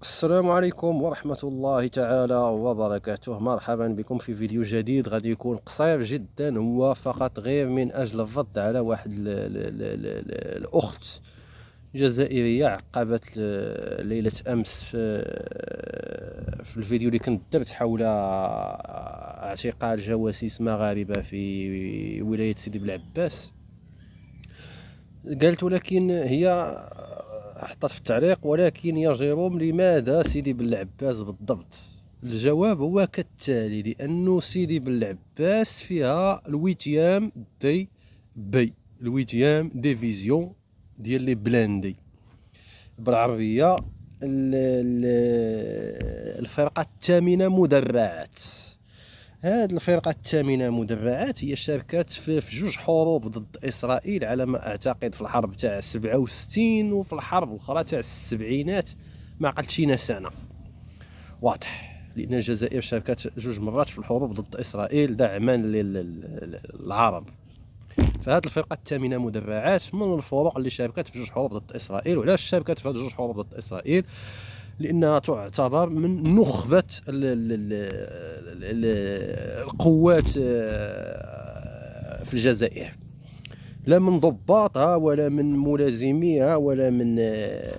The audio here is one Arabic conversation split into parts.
السلام عليكم ورحمة الله تعالى وبركاته. مرحبا بكم في فيديو جديد غادي يكون قصير جدا، هو فقط غير من أجل الرد على واحد الأخت جزائرية عقبت ليلة أمس في الفيديو اللي كنت درت حول اعتقال جواسيس مغاربة في ولاية سيدي بلعباس. قالت ولكن هي حطت في التعليق: ولكن يا جيروم لماذا سيدي بلعباس بالضبط؟ الجواب هو كالتالي: لأنه سيدي بلعباس فيها الويتيام دي بي، الويتيام ديفيزيون ديال لي بلاندي بالعربية، الفرقة الثامنة مدرعات. هاد الفرقة الثامنة مدرعات هي شاركت في جوج حروب ضد إسرائيل على ما أعتقد، في الحرب تاع 67 وفي الحرب الأخرى تاع السبعينات، ما عقلتشينا سنة واضح، لأن الجزائر شاركت جوج مرات في الحروب ضد إسرائيل دعما للعرب. فهاد الفرقة الثامنة مدرعات من الفرق اللي شاركت في جوج حروب ضد إسرائيل. وعلاش شاركت في هاد جوج حروب ضد إسرائيل؟ لأنها تعتبر من نخبة القوات في الجزائر، لا من ضباطها ولا من ملازميها ولا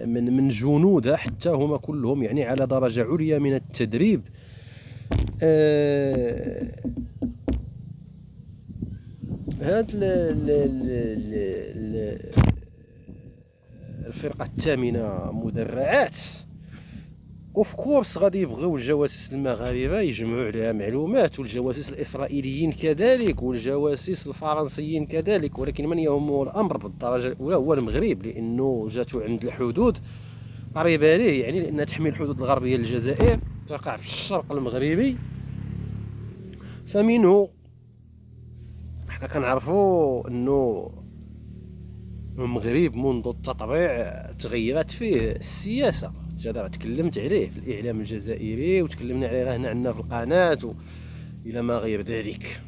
من جنودها، حتى هما كلهم يعني على درجة عليا من التدريب. هاد الفرقة الثامنة مدرعات اوف كورس غادي يبغيو الجواسيس المغاربه يجمعوا عليها معلومات، والجواسيس الاسرائيليين كذلك، والجواسيس الفرنسيين كذلك، ولكن من يهمه الامر بالدرجه الاولى هو المغرب، لانه جاتو عند الحدود قريبه ليه، يعني لان تحمي الحدود الغربيه للجزائر تقع في الشرق المغربي. فمنه حنا كنعرفوا انه المغرب منذ التطبيع تغيرت فيه السياسه، هذا تكلمت عليه في الاعلام الجزائري وتكلمنا عليه هنا عندنا في القناه الى ما غير ذلك.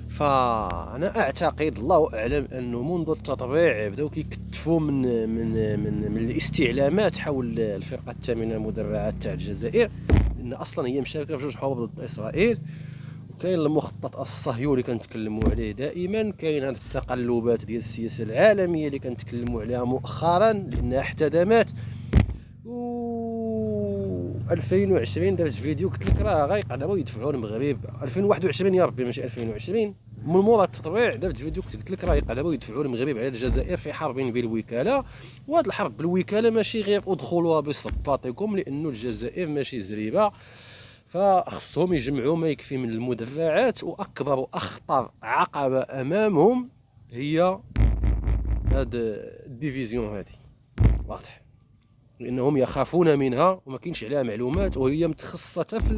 فانا اعتقد الله اعلم انه منذ التطبيع بداو كيكتفوا من الاستعلامات حول الفرقه الثامنه المدرعات تاع الجزائر، لان اصلا هي مشاركه في جوج حروب ضد اسرائيل. كاين المخطط الصهيوني كنتكلموا عليه دائما، كاين هذه التقلبات ديال السياسه العالميه اللي كنتكلموا عليها مؤخرا لانها احتدمات. و 2020 درت فيديو قلت لك راه غيقدروا يدفعوا المغرب، 2021 يا ربي ماشي 2020، من مورا التطبيع درت فيديو قلت لك راه يقدروا يدفعوا المغرب على الجزائر في حرب بالوكاله. وهاد الحرب بالوكاله ماشي غير ادخلوها بصباطكم، لانه الجزائر ماشي زريبه، فخصهم يجمعوا ما يكفي من المدرعات. واكبر واخطر عقبه امامهم هي هاد الديفيزيون هذه واضح، لانهم يخافون منها وما كاينش عليها معلومات، وهي متخصصه في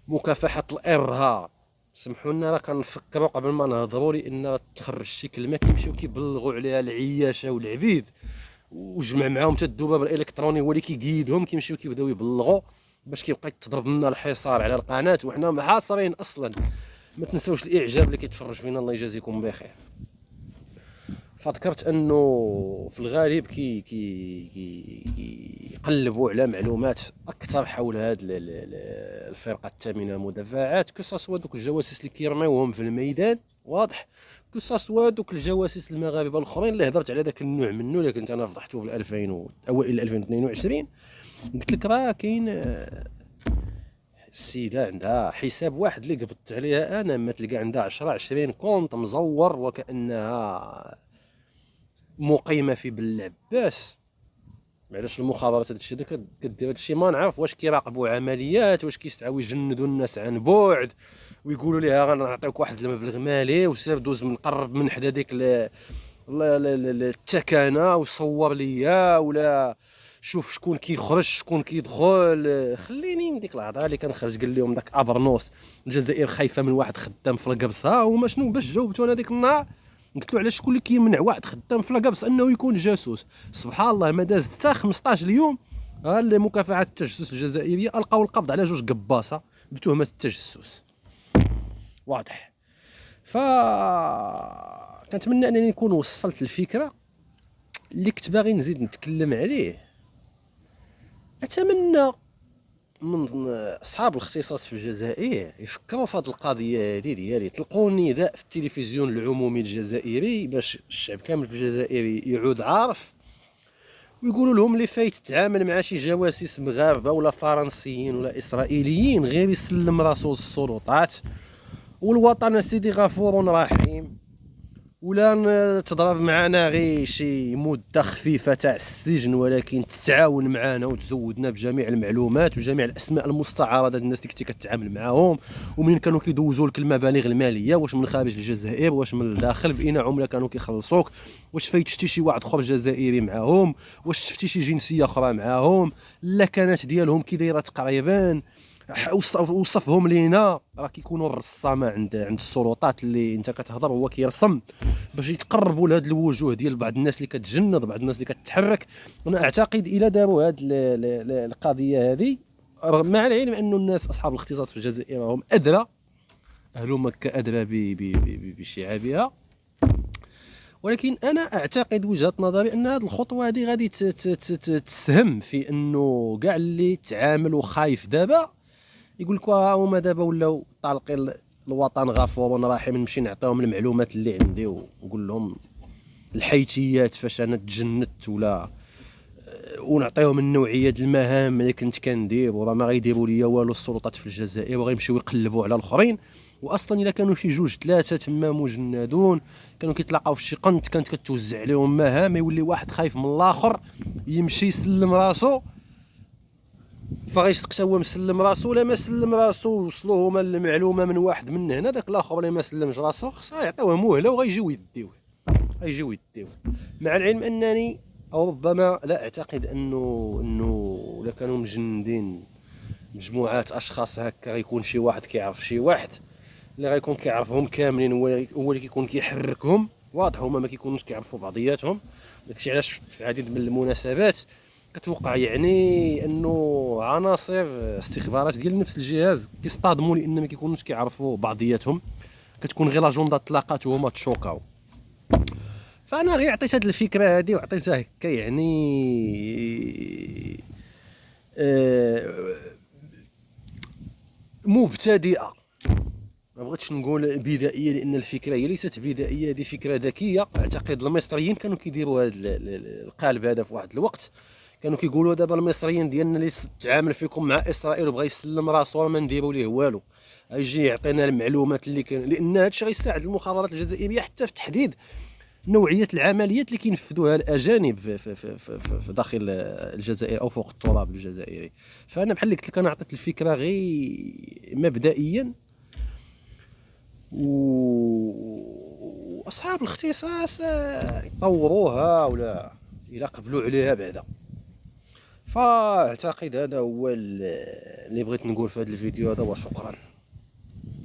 مكافحه الارهاب. سمحوا لنا راه كنفكروا قبل ما نهضروا، لان تخرج شي كلمه كيمشيو كيبلغوا عليها العياشه والعبيد، وجمع معاهم حتى الذباب الالكتروني هو اللي كيقيدهم، كيمشيو كيبداو يبلغوا باش كيبقى يتضرب لنا الحصار على القناه وحنا محاصرين اصلا. ما تنساوش الاعجاب اللي كيتفرج فينا، الله يجازيكم بخير. فذكرت انه في الغالب يقلبوا على معلومات اكثر حول هذه الفرقه الثامنه مدرعات، كسوا دوك الجواسيس اللي كيرميوهم في الميدان واضح، كسوا دوك الجواسيس المغاربه الاخرين اللي هضرت على ذاك النوع منه اللي كنت انا فضحته في 2000 اوائل 2022. قلت لك راه كاين السيده عندها حساب واحد اللي قبضت عليها انا، ما تلقى عندها 10 20 كونط مزور وكانها مقيمه في بلعباس. علاش المخابرات هادشي هذا كدير هادشي؟ ما نعرف واش كيراقبوا عمليات، واش كيستعاو يجندوا الناس عن بعد ويقولوا لها غنعطيوك واحد المبلغ مالي وسير دوز من قرب من حدا ديك التكانه وصور ليا، ولا شوف شكون كيخرج شكون كيدخل. خليني من ديك الهضره اللي كنخرج قال لهم داك ابرنوس الجزائر خايفه من واحد خدام في القبصه. وما شنو باش جاوبتو انا ديك النهار؟ قلت له علاش شكون اللي كيمنع واحد خدام في القبص انه يكون جاسوس؟ سبحان الله ما داز حتى 15 يوم مكافحه التجسس الجزائريه القاو القبض على جوج قباصه بتهمه التجسس واضح. ف كنتمنى انني نكون وصلت الفكره. اللي كنت باغي نزيد نتكلم عليه، اتمنى من اصحاب الاختصاص في الجزائر يفكروا في هذه القضيه هذه ديالي، يطلقوا نداء في التلفزيون العمومي الجزائري باش الشعب كامل في الجزائر يعود عارف، ويقولوا لهم اللي فايت تعامل مع شي جواسيس مغاربه ولا فرنسيين ولا اسرائيليين غير يسلم راسو للسلطات، والوطن سيدي غفور رحيم، ولا تضرب معنا غير شي مده خفيفه تاع السجن، ولكن تتعاون معنا وتزودنا بجميع المعلومات وجميع الاسماء المستعاره ديال الناس اللي كنتي كتعامل معاهم، ومنين كانوا كيدوزوا لك المبالغ الماليه، واش من خارج الجزائر واش من الداخل، باين عمله كانوا كيخلصوك، واش فايت شتي شي واحد اخر جزائري معاهم، واش شفتي شي جنسيه اخرى معاهم، لا كانت ديالهم كي دايره تقريبا، وصفهم لينا. راه كيكونوا الرسامه عند السلطات اللي انت كتهضر هو كيرسم باش يتقربوا لهاد الوجوه ديال بعض الناس اللي كتجند، بعض الناس اللي كتحرك. انا اعتقد الى داروا هاد القضيه هذه، مع العلم انه الناس اصحاب الاختصاص في الجزائر هم ادرى، اهل مكه ادرى بشعابها، ولكن انا اعتقد وجهه نظري ان هذه الخطوه هذه غادي تسهم في انه كاع اللي تعامل خايف دابا يقول لك هما دابا ولاو طالقين الوطن غفور رحيم، نمشي نعطيهم المعلومات اللي عندي ونقول لهم الحيتيات فاش انا تجنت، ولا ونعطيهم النوعيه ديال المهام اللي كنت كندير، وراه ما غيديروا ليا والو السلطات في الجزائر، وغيمشيو يقلبوا على الاخرين. واصلا الا كانوا شي جوج ثلاثه تما مجندون كانوا كيتلاقاو في شي قنت، كانت كتوزع عليهم مهام، يولي واحد خايف من الاخر يمشي يسلم راسو، فغيشتق هو مسلم راسو، ولا ما سلم راسو وصلوه هما المعلومه من واحد من هنا، داك الاخر اللي ما سلمش راسو خصها يعطيوه مهله وغيجيو يديوه، مع العلم انني او ربما لا اعتقد انه الا كانوا مجندين مجموعات اشخاص هكا غيكون شي واحد كيعرف شي واحد اللي غيكون كيعرفهم كاملين، هو اللي كيكون كيحركهم، واضح هما ما كيكونوش كيعرفوا بعضياتهم. داكشي علاش في العديد من المناسبات كتوقع يعني انه عناصر استخبارات ديال نفس الجهاز كيصطدموا لان ما كيكونوش كيعرفوا بعضياتهم، كتكون غير لاجوندا تلاقات وهما تشوكاو. فانا غير عطيت هذه الفكره هذه وعطيتها هكا يعني مبتدئه، ما بغيتش نقول بدائيه لان الفكره هي ليست بدائيه، هذه فكره ذكيه. اعتقد المصريين كانوا كيديروا هذا القالب هذا في واحد الوقت، كانوا كيقولوا دابا المصريين ديالنا اللي تعامل فيكم مع اسرائيل وبغى يسلم راسو ما نديروا ليه والو، يجي يعطينا المعلومات اللي كان، لان هذا الشيء غيساعد المخابرات الجزائريه حتى في تحديد نوعيه العمليات اللي كينفذوها الاجانب في داخل الجزائر او فوق التراب الجزائري. فانا بحال اللي قلت لك انا عطيت الفكره غير مبدئيا، واصحاب الاختصاص يطوروها ولا الى قبلوا عليها بعدا. فاعتقد هذا هو اللي بغيت نقول في هذا الفيديو هذا، وشكرا.